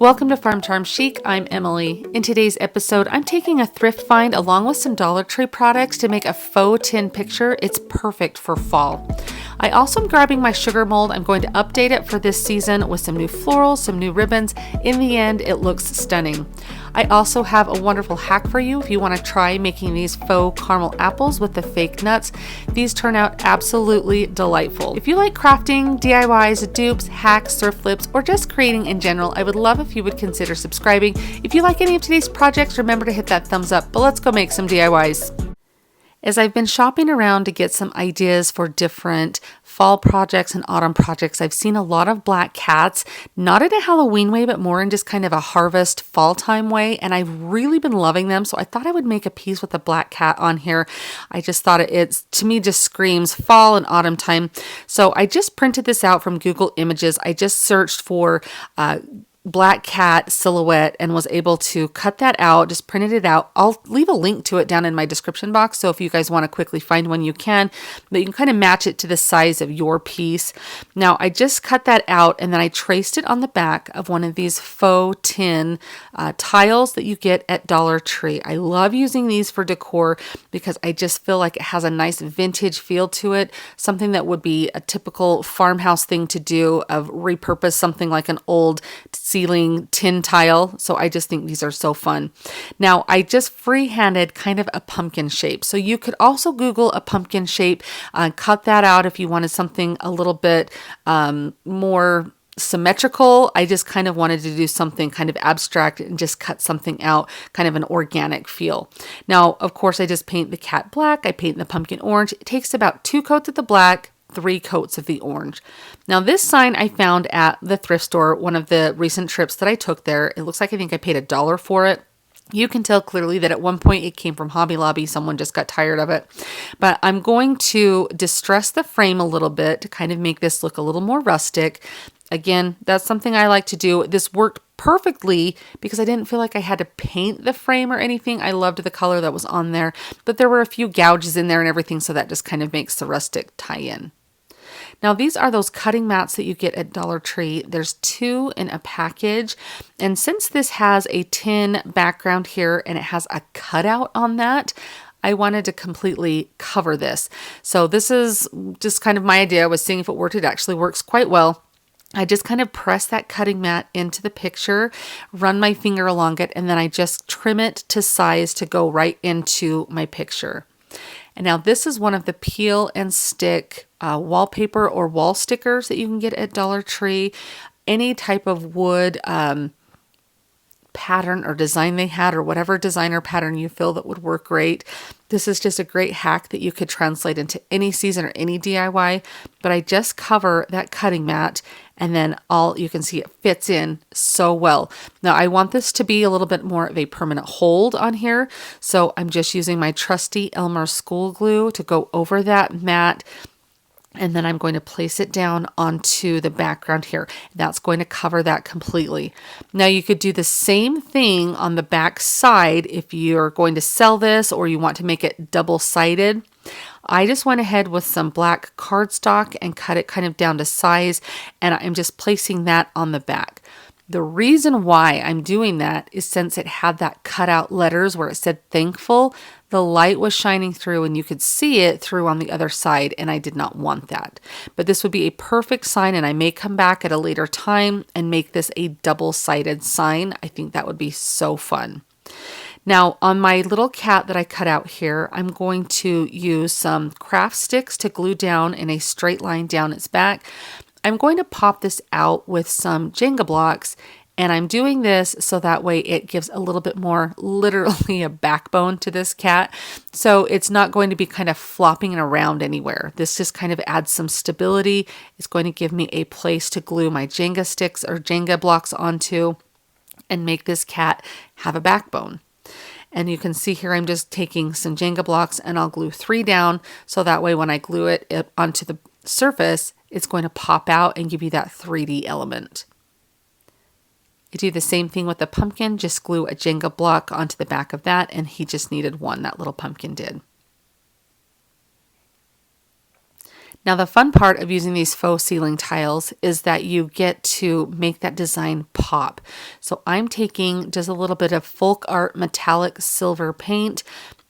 Welcome to Farm Charm Chic. I'm Emily. In today's episode, I'm taking a thrift find along with some Dollar Tree products to make a faux tin picture. It's perfect for fall. I also am grabbing my sugar mold. I'm going to update it for this season with some new florals, some new ribbons. In the end, it looks stunning. I also have a wonderful hack for you if you want to try making these faux caramel apples with the fake nuts. These turn out absolutely delightful. If you like crafting, DIYs, dupes, hacks, surf flips, or just creating in general, I would love if you would consider subscribing. If you like any of today's projects, remember to hit that thumbs up, but let's go make some DIYs. As I've been shopping around to get some ideas for different fall projects and autumn projects, I've seen a lot of black cats, not in a Halloween way, but more in just kind of a harvest fall time way. And I've really been loving them. So I thought I would make a piece with a black cat on here. I just thought it's, to me, just screams fall and autumn time. So I just printed this out from Google Images. I just searched for black cat silhouette and was able to cut that out, just printed it out. I'll leave a link to it down in my description box, so if you guys want to quickly find one, you can, but you can kind of match it to the size of your piece. Now, I just cut that out and then I traced it on the back of one of these faux tin tiles that you get at Dollar Tree. I love using these for decor because I just feel like it has a nice vintage feel to it, something that would be a typical farmhouse thing to do, of repurpose something like an old ceiling tin tile. So I just think these are so fun. Now, I just freehanded kind of a pumpkin shape. So you could also Google a pumpkin shape, cut that out if you wanted something a little bit more symmetrical. I just kind of wanted to do something kind of abstract and just cut something out, kind of an organic feel. Now, of course, I just paint the cat black. I paint the pumpkin orange. It takes about 2 coats of the black, 3 coats of the orange. Now, this sign I found at the thrift store, one of the recent trips that I took there. It looks like I think I paid $1 for it. You can tell clearly that at one point it came from Hobby Lobby. Someone just got tired of it. But I'm going to distress the frame a little bit to kind of make this look a little more rustic. Again, that's something I like to do. This worked perfectly because I didn't feel like I had to paint the frame or anything. I loved the color that was on there, but there were a few gouges in there and everything, so that just kind of makes the rustic tie-in. Now, these are those cutting mats that you get at Dollar Tree. There's 2 in a package. And since this has a tin background here and it has a cutout on that, I wanted to completely cover this. So this is just kind of my idea. I was seeing if it worked. It actually works quite well. I just kind of press that cutting mat into the picture, run my finger along it, and then I just trim it to size to go right into my picture. And now this is one of the peel and stick wallpaper or wall stickers that you can get at Dollar Tree. Any type of wood pattern or design they had, or whatever designer pattern you feel that would work great. This is just a great hack that you could translate into any season or any DIY, but I just cover that cutting mat and then you can see it fits in so well. Now, I want this to be a little bit more of a permanent hold on here, so I'm just using my trusty Elmer school glue to go over that mat. And then I'm going to place it down onto the background here. That's going to cover that completely. Now, you could do the same thing on the back side if you're going to sell this or you want to make it double-sided. I just went ahead with some black cardstock and cut it kind of down to size, and I'm just placing that on the back. The reason why I'm doing that is since it had that cutout letters where it said thankful, the light was shining through and you could see it through on the other side, and I did not want that. But this would be a perfect sign, and I may come back at a later time and make this a double-sided sign. I think that would be so fun. Now, on my little cat that I cut out here, I'm going to use some craft sticks to glue down in a straight line down its back. I'm going to pop this out with some Jenga blocks, and I'm doing this so that way it gives a little bit more, literally a backbone to this cat. So it's not going to be kind of flopping around anywhere. This just kind of adds some stability. It's going to give me a place to glue my Jenga sticks or Jenga blocks onto and make this cat have a backbone. And you can see here I'm just taking some Jenga blocks and I'll glue 3 down so that way when I glue it onto the surface, it's going to pop out and give you that 3D element. You do the same thing with the pumpkin, just glue a Jenga block onto the back of that, and he just needed 1, that little pumpkin did. Now, the fun part of using these faux ceiling tiles is that you get to make that design pop. So I'm taking just a little bit of folk art metallic silver paint.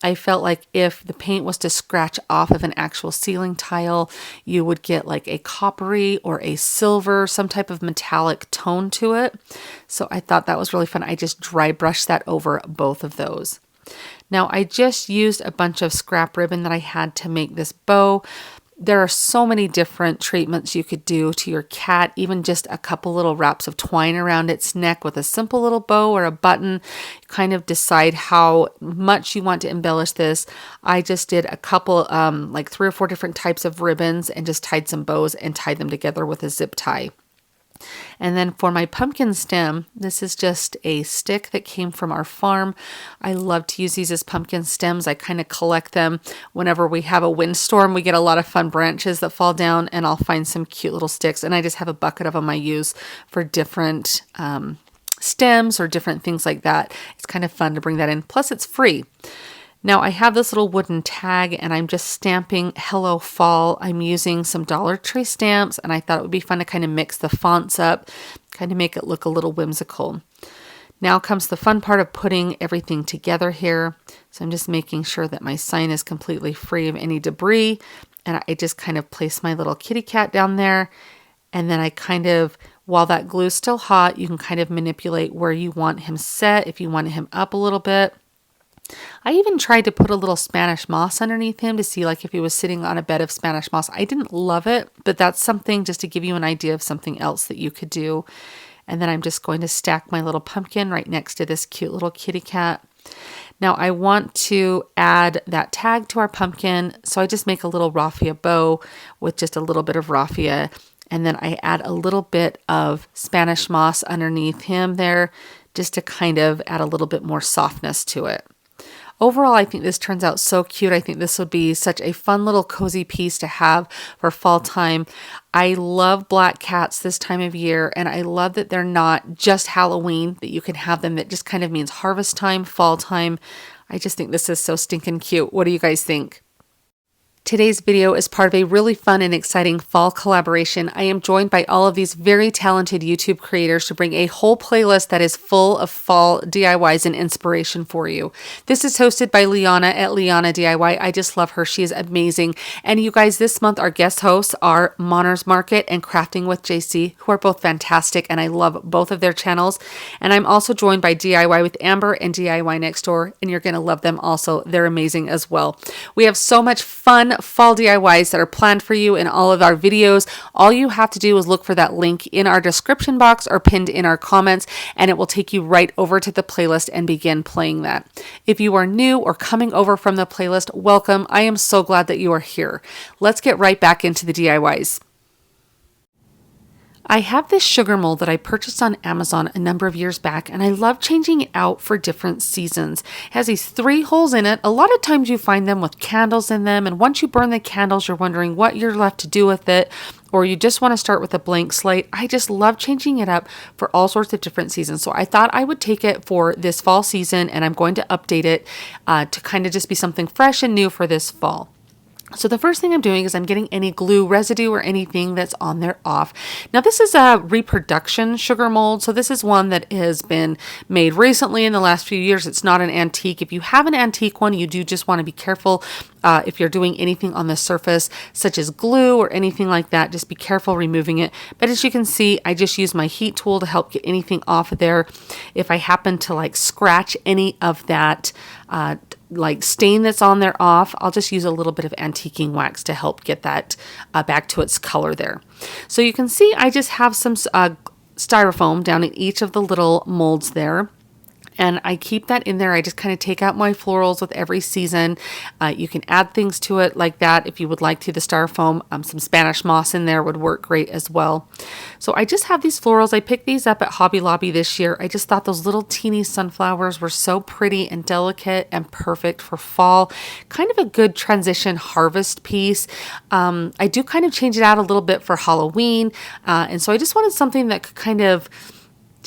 I felt like if the paint was to scratch off of an actual ceiling tile, you would get like a coppery or a silver, some type of metallic tone to it. So I thought that was really fun. I just dry brushed that over both of those. Now I just used a bunch of scrap ribbon that I had to make this bow. There are so many different treatments you could do to your cat, even just a couple little wraps of twine around its neck with a simple little bow or a button. Kind of decide how much you want to embellish this. I just did a couple, like 3 or 4 different types of ribbons and just tied some bows and tied them together with a zip tie. And then for my pumpkin stem, this is just a stick that came from our farm. I love to use these as pumpkin stems. I kind of collect them whenever we have a windstorm. We get a lot of fun branches that fall down, and I'll find some cute little sticks. And I just have a bucket of them I use for different stems or different things like that. It's kind of fun to bring that in. Plus, it's free. Now I have this little wooden tag and I'm just stamping Hello Fall. I'm using some Dollar Tree stamps and I thought it would be fun to kind of mix the fonts up, kind of make it look a little whimsical. Now comes the fun part of putting everything together here. So I'm just making sure that my sign is completely free of any debris. And I just kind of place my little kitty cat down there. And then I kind of, while that glue is still hot, you can kind of manipulate where you want him set, if you want him up a little bit. I even tried to put a little Spanish moss underneath him to see like if he was sitting on a bed of Spanish moss. I didn't love it, but that's something just to give you an idea of something else that you could do. And then I'm just going to stack my little pumpkin right next to this cute little kitty cat. Now I want to add that tag to our pumpkin, so I just make a little raffia bow with just a little bit of raffia, and then I add a little bit of Spanish moss underneath him there just to kind of add a little bit more softness to it. Overall, I think this turns out so cute. I think this would be such a fun little cozy piece to have for fall time. I love black cats this time of year, and I love that they're not just Halloween, that you can have them. That just kind of means harvest time, fall time. I just think this is so stinking cute. What do you guys think? Today's video is part of a really fun and exciting fall collaboration. I am joined by all of these very talented YouTube creators to bring a whole playlist that is full of fall DIYs and inspiration for you. This is hosted by Liana at Liana DIY. I just love her. She is amazing. And you guys, this month our guest hosts are Monner's Market and Crafting with JC, who are both fantastic, and I love both of their channels. And I'm also joined by DIY with Amber and DIY Next Door, and you're going to love them also. They're amazing as well. We have so much fun fall DIYs that are planned for you in all of our videos. All you have to do is look for that link in our description box or pinned in our comments, and it will take you right over to the playlist and begin playing that. If you are new or coming over from the playlist, welcome. I am so glad that you are here. Let's get right back into the DIYs. I have this sugar mold that I purchased on Amazon a number of years back, and I love changing it out for different seasons. It has these 3 holes in it. A lot of times you find them with candles in them, and once you burn the candles, you're wondering what you're left to do with it, or you just want to start with a blank slate. I just love changing it up for all sorts of different seasons. So I thought I would take it for this fall season, and I'm going to update it to kind of just be something fresh and new for this fall. So the first thing I'm doing is I'm getting any glue residue or anything that's on there off. Now this is a reproduction sugar mold. So this is one that has been made recently in the last few years. It's not an antique. If you have an antique one, you do just want to be careful if you're doing anything on the surface, such as glue or anything like that. Just be careful removing it. But as you can see, I just use my heat tool to help get anything off of there. If I happen to like scratch any of that like stain that's on there off, I'll just use a little bit of antiquing wax to help get that back to its color there. So you can see I just have some styrofoam down in each of the little molds there. And I keep that in there. I just kind of take out my florals with every season. You can add things to it like that if you would like to. The styrofoam, some Spanish moss in there would work great as well. So I just have these florals. I picked these up at Hobby Lobby this year. I just thought those little teeny sunflowers were so pretty and delicate and perfect for fall. Kind of a good transition harvest piece. I do kind of change it out a little bit for Halloween. And so I just wanted something that could kind of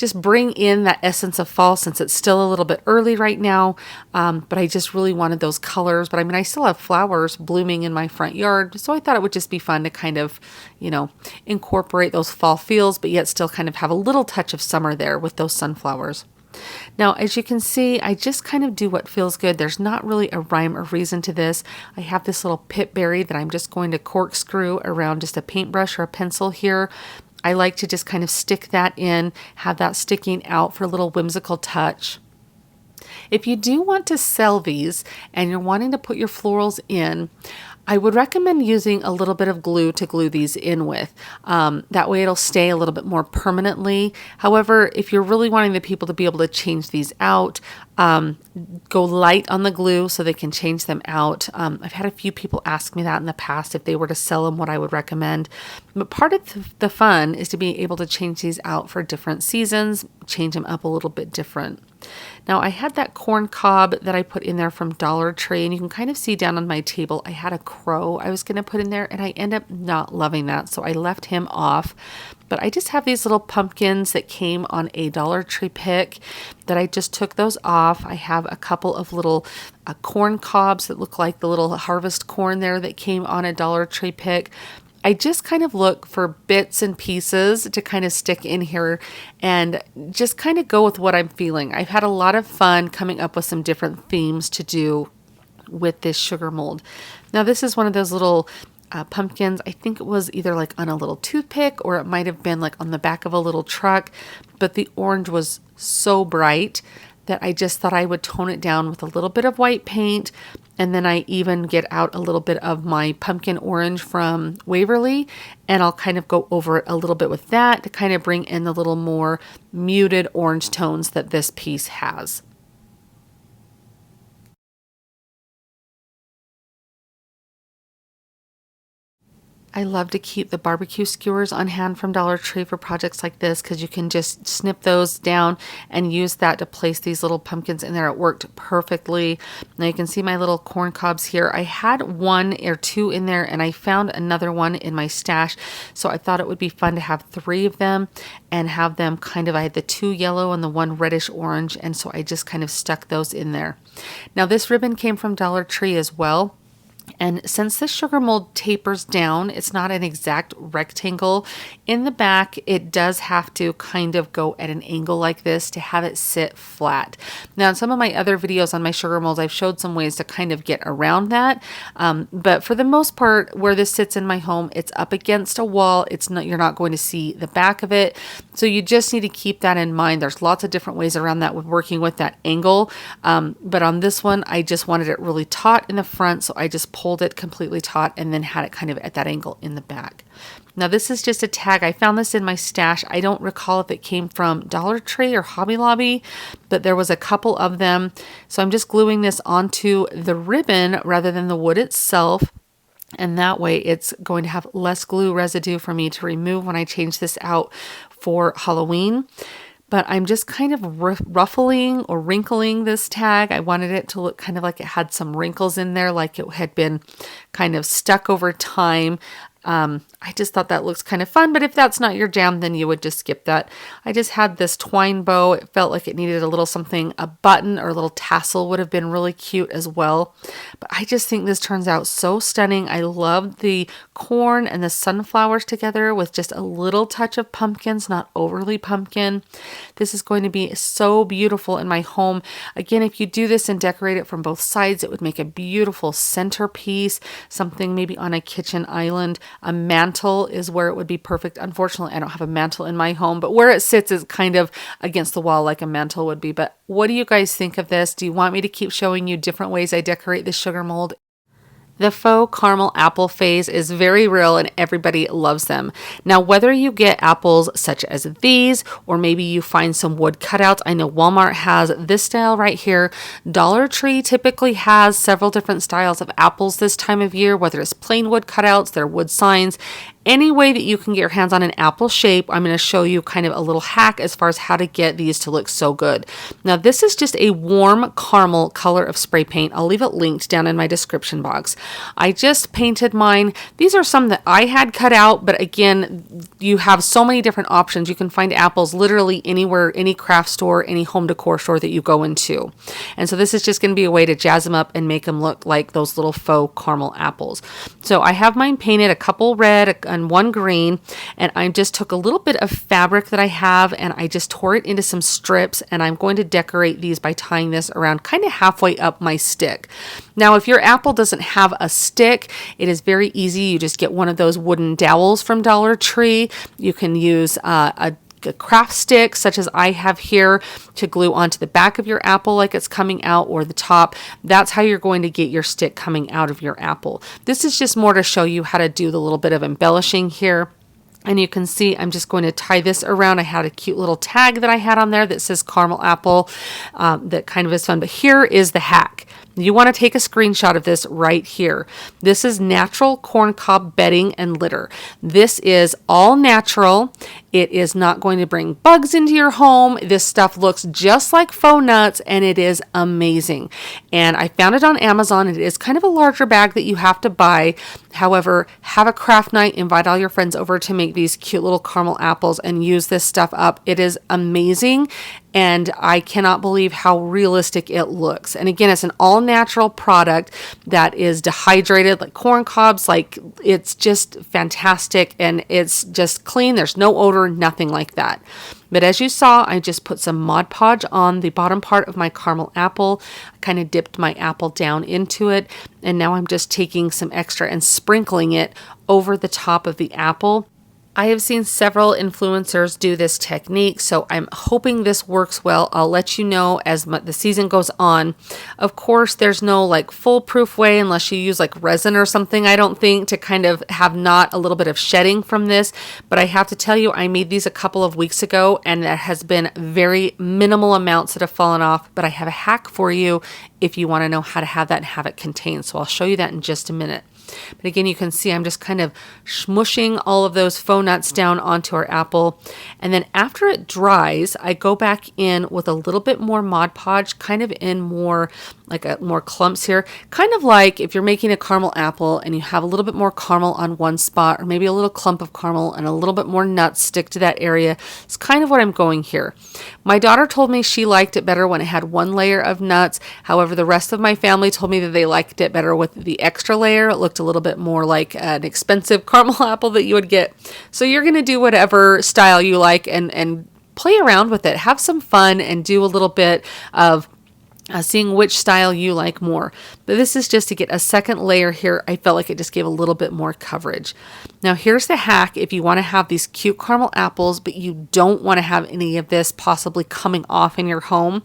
just bring in that essence of fall since it's still a little bit early right now. But I just really wanted those colors. But I mean, I still have flowers blooming in my front yard. So I thought it would just be fun to kind of, incorporate those fall feels, but yet still kind of have a little touch of summer there with those sunflowers. Now, as you can see, I just kind of do what feels good. There's not really a rhyme or reason to this. I have this little pip berry that I'm just going to corkscrew around just a paintbrush or a pencil here. I like to just kind of stick that in, have that sticking out for a little whimsical touch. If you do want to sell these and you're wanting to put your florals in, I would recommend using a little bit of glue to glue these in with. That way it'll stay a little bit more permanently. However, if you're really wanting the people to be able to change these out, go light on the glue so they can change them out. I've had a few people ask me that in the past if they were to sell them, what I would recommend. But part of the fun is to be able to change these out for different seasons, change them up a little bit different. Now I had that corn cob that I put in there from Dollar Tree, and you can kind of see down on my table, I had a crow I was going to put in there, and I ended up not loving that, so I left him off. But I just have these little pumpkins that came on a Dollar Tree pick that I just took those off. I have a couple of little corn cobs that look like the little harvest corn there that came on a Dollar Tree pick. I just kind of look for bits and pieces to kind of stick in here and just kind of go with what I'm feeling. I've had a lot of fun coming up with some different themes to do with this sugar mold. Now this is one of those little pumpkins. I think it was either like on a little toothpick or it might have been like on the back of a little truck, but the orange was so bright that I just thought I would tone it down with a little bit of white paint. And then I even get out a little bit of my pumpkin orange from Waverly, and I'll kind of go over it a little bit with that to kind of bring in the little more muted orange tones that this piece has. I love to keep the barbecue skewers on hand from Dollar Tree for projects like this because you can just snip those down and use that to place these little pumpkins in there. It worked perfectly. Now you can see my little corn cobs here. I had one or two in there and I found another one in my stash. So I thought it would be fun to have 3 of them and have them kind of, I had the 2 yellow and the 1 reddish orange. And so I just kind of stuck those in there. Now this ribbon came from Dollar Tree as well. And since the sugar mold tapers down, it's not an exact rectangle. In the back, it does have to kind of go at an angle like this to have it sit flat. Now, in some of my other videos on my sugar molds, I've showed some ways to kind of get around that. But for the most part, where this sits in my home, it's up against a wall. You're not going to see the back of it. So you just need to keep that in mind. There's lots of different ways around that with working with that angle. But on this one, I just wanted it really taut in the front. So I just pulled it completely taut and then had it kind of at that angle in the back. Now this is just a tag. I found this in my stash. I don't recall if it came from Dollar Tree or Hobby Lobby, but there was a couple of them. So I'm just gluing this onto the ribbon rather than the wood itself. And that way it's going to have less glue residue for me to remove when I change this out for Halloween. But I'm just kind of ruffling or wrinkling this tag. I wanted it to look kind of like it had some wrinkles in there, like it had been kind of stuck over time. I just thought that looks kind of fun, but if that's not your jam, then you would just skip that. I just had this twine bow. It felt like it needed a little something, a button or a little tassel would have been really cute as well. But I just think this turns out so stunning. I love the corn and the sunflowers together with just a little touch of pumpkins, not overly pumpkin. This is going to be so beautiful in my home. Again, if you do this and decorate it from both sides, it would make a beautiful centerpiece, something maybe on a kitchen island. A mantle is where it would be perfect. Unfortunately, I don't have a mantle in my home, but where it sits is kind of against the wall like a mantle would be. But what do you guys think of this? Do you want me to keep showing you different ways I decorate this sugar mold? The faux caramel apple phase is very real and everybody loves them. Now, whether you get apples such as these, or maybe you find some wood cutouts. I know Walmart has this style right here. Dollar Tree typically has several different styles of apples this time of year, whether it's plain wood cutouts, their wood signs, Any way that you can get your hands on an apple shape, I'm going to show you kind of a little hack as far as how to get these to look so good. Now this is just a warm caramel color of spray paint. I'll leave it linked down in my description box. I just painted mine. These are some that I had cut out, but again, you have so many different options. You can find apples literally anywhere, any craft store, any home decor store that you go into. And so this is just going to be a way to jazz them up and make them look like those little faux caramel apples. So I have mine painted, a couple red and one green, and I just took a little bit of fabric that I have and I just tore it into some strips, and I'm going to decorate these by tying this around kind of halfway up my stick. Now, if your apple doesn't have a stick, it is very easy. You just get one of those wooden dowels from Dollar Tree. You can use a craft stick such as I have here to glue onto the back of your apple like it's coming out, or the top. That's how you're going to get your stick coming out of your apple. This is just more to show you how to do the little bit of embellishing here. And you can see I'm just going to tie this around. I had a cute little tag that I had on there that says caramel apple. That kind of is fun. But here is the hack. You want to take a screenshot of this right here. This is natural corncob bedding and litter. This is all natural. It is not going to bring bugs into your home. This stuff looks just like faux nuts, and it is amazing. And I found it on Amazon. It is kind of a larger bag that you have to buy. However, have a craft night, invite all your friends over to make these cute little caramel apples and use this stuff up. It is amazing. And I cannot believe how realistic it looks. And again, it's an all-natural product that is dehydrated like corn cobs. Like, it's just fantastic, and it's just clean. There's no odor, nothing like that. But as you saw, I just put some Mod Podge on the bottom part of my caramel apple. I kind of dipped my apple down into it, and now I'm just taking some extra and sprinkling it over the top of the apple. I have seen several influencers do this technique, so I'm hoping this works well. I'll let you know as the season goes on. Of course, there's no like foolproof way unless you use like resin or something, I don't think, to kind of have not a little bit of shedding from this. But I have to tell you, I made these a couple of weeks ago, and there has been very minimal amounts that have fallen off. But I have a hack for you if you want to know how to have that and have it contained. So I'll show you that in just a minute. But again, you can see I'm just kind of smushing all of those faux nuts down onto our apple. And then after it dries, I go back in with a little bit more Mod Podge, kind of in more clumps here. Kind of like if you're making a caramel apple and you have a little bit more caramel on one spot, or maybe a little clump of caramel and a little bit more nuts stick to that area. It's kind of what I'm going here. My daughter told me she liked it better when it had one layer of nuts. However, the rest of my family told me that they liked it better with the extra layer. It looked a little bit more like an expensive caramel apple that you would get. So you're going to do whatever style you like and play around with it. Have some fun and do a little bit of seeing which style you like more. But this is just to get a second layer here. I felt like it just gave a little bit more coverage. Now here's the hack if you want to have these cute caramel apples, but you don't want to have any of this possibly coming off in your home.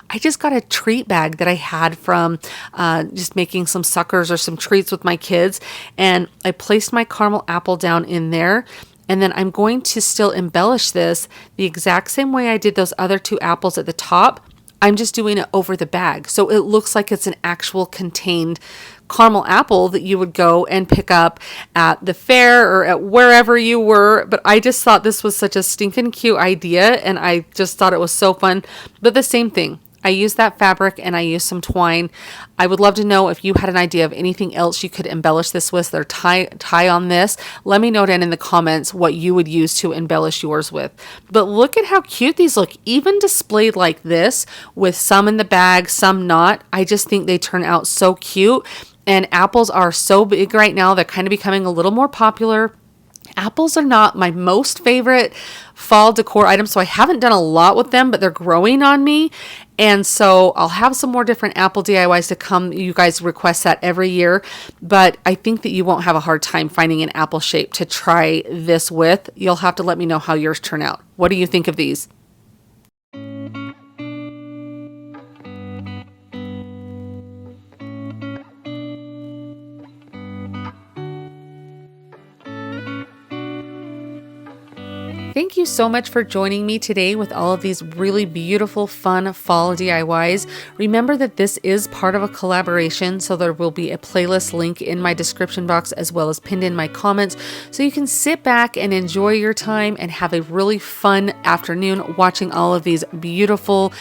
I just got a treat bag that I had from just making some suckers or some treats with my kids. And I placed my caramel apple down in there. And then I'm going to still embellish this the exact same way I did those other two apples at the top. I'm just doing it over the bag. So it looks like it's an actual contained caramel apple that you would go and pick up at the fair or at wherever you were. But I just thought this was such a stinking cute idea, and I just thought it was so fun. But the same thing. I used that fabric and I used some twine. I would love to know if you had an idea of anything else you could embellish this with or tie on this. Let me know down in the comments what you would use to embellish yours with. But look at how cute these look, even displayed like this with some in the bag, some not. I just think they turn out so cute. And apples are so big right now. They're kind of becoming a little more popular. Apples are not my most favorite fall decor items, so I haven't done a lot with them, but they're growing on me. And so I'll have some more different apple DIYs to come. You guys request that every year, but I think that you won't have a hard time finding an apple shape to try this with. You'll have to let me know how yours turn out. What do you think of these? Thank Thank you so much for joining me today with all of these really beautiful, fun fall DIYs. Remember that this is part of a collaboration, so there will be a playlist link in my description box as well as pinned in my comments, so you can sit back and enjoy your time and have a really fun afternoon watching all of these beautiful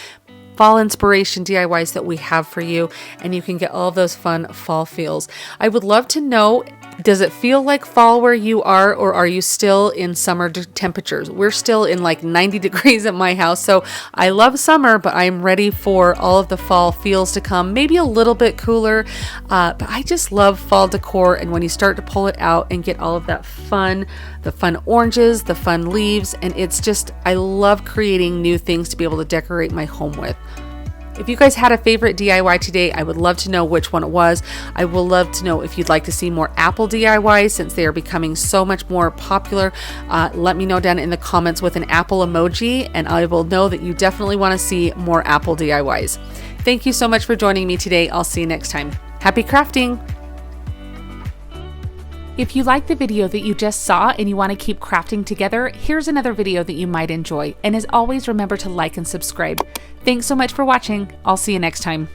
fall inspiration DIYs that we have for you, and you can get all those fun fall feels. I would love to know, does it feel like fall where you are, or are you still in summer temperatures? We're still in like 90 degrees at my house, so I love summer, but I'm ready for all of the fall feels to come, maybe a little bit cooler, but I just love fall decor, and when you start to pull it out and get all of that fun, the fun oranges, the fun leaves, and it's just, I love creating new things to be able to decorate my home with. If you guys had a favorite DIY today, I would love to know which one it was. I will love to know if you'd like to see more apple DIYs since they are becoming so much more popular. Let me know down in the comments with an apple emoji, and I will know that you definitely want to see more apple DIYs. Thank you so much for joining me today. I'll see you next time. Happy crafting! If you like the video that you just saw and you want to keep crafting together, here's another video that you might enjoy. And as always, remember to like and subscribe. Thanks so much for watching. I'll see you next time.